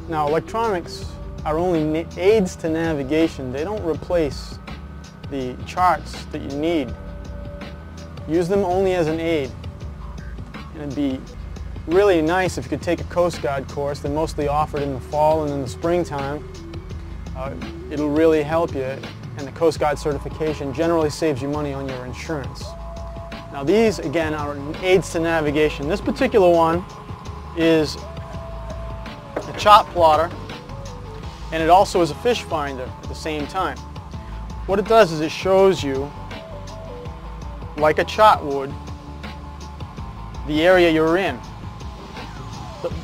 Now, electronics are only aids to navigation. They don't replace the charts that you need. Use them only as an aid. And it'd be really nice if you could take a Coast Guard course. They're mostly offered in the fall and in the springtime. It'll really help you, and the Coast Guard certification generally saves you money on your insurance. Now these, again, are aids to navigation. This particular one is a chart plotter, and it also is a fish finder at the same time. What it does is it shows you, like a chart would, the area you're in.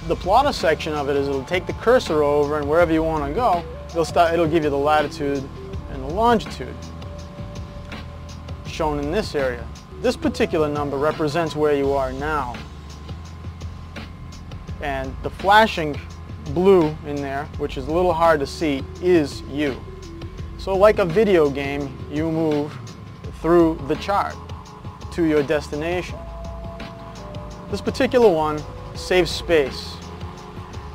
The plotter section of it is it'll take the cursor over, and wherever you want to go, it'll give you the latitude and the longitude shown in this area. This particular number represents where you are now. And the flashing blue in there, which is a little hard to see, is you. So like a video game, you move through the chart to your destination. This particular one saves space.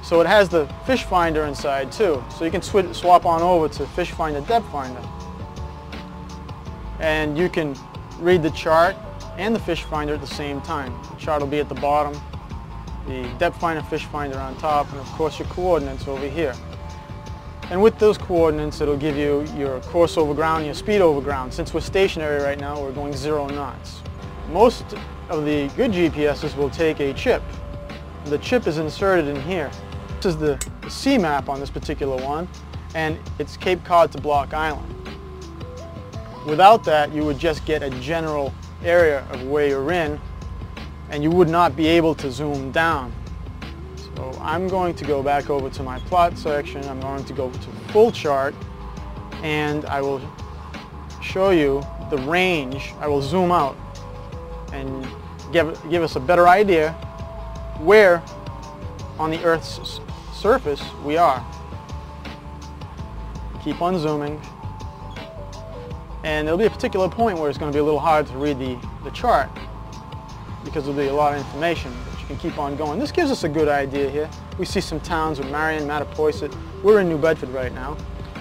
So it has the fish finder inside too. So you can swap on over to fish finder, depth finder. And you can read the chart and the fish finder at the same time. The chart will be at the bottom, the depth finder, fish finder on top, and of course your coordinates over here. And with those coordinates, it'll give you your course over ground and your speed over ground. Since we're stationary right now, we're going 0 knots. Most of the good GPSs will take a chip. The chip is inserted in here. This is the sea map on this particular one, and it's Cape Cod to Block Island. Without that, you would just get a general area of where you're in, and you would not be able to zoom down. So I'm going to go back over to my plot section. I'm going to go to full chart, and I will show you the range. I will zoom out and give us a better idea where on the Earth's surface we are. Keep on zooming, and there'll be a particular point where it's going to be a little hard to read the chart because there'll be a lot of information, but you can keep on going. This gives us a good idea here. We see some towns with Marion, Mattapoisett. We're in New Bedford right now.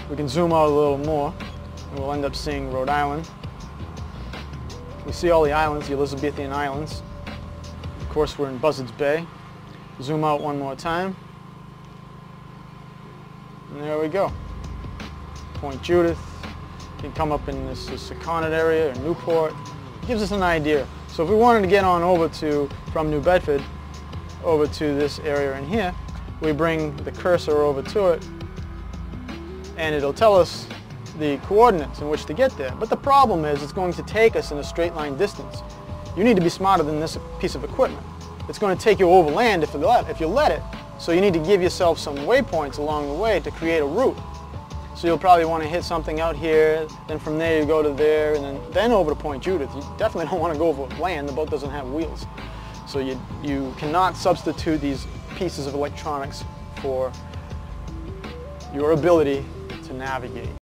We can zoom out a little more, and we'll end up seeing Rhode Island. We see all the islands, the Elizabethan Islands. Of course, we're in Buzzards Bay. Zoom out one more time. And there we go. Point Judith. You can come up in this Saconnet area or Newport. It gives us an idea. So if we wanted to get on over from New Bedford over to this area in here, we bring the cursor over to it, and it'll tell us the coordinates in which to get there. But the problem is it's going to take us in a straight line distance. You need to be smarter than this piece of equipment. It's going to take you over land if you let it. So you need to give yourself some waypoints along the way to create a route. So you'll probably want to hit something out here, then from there you go to there, and then over to Point Judith. You definitely don't want to go over land. The boat doesn't have wheels. So you cannot substitute these pieces of electronics for your ability to navigate.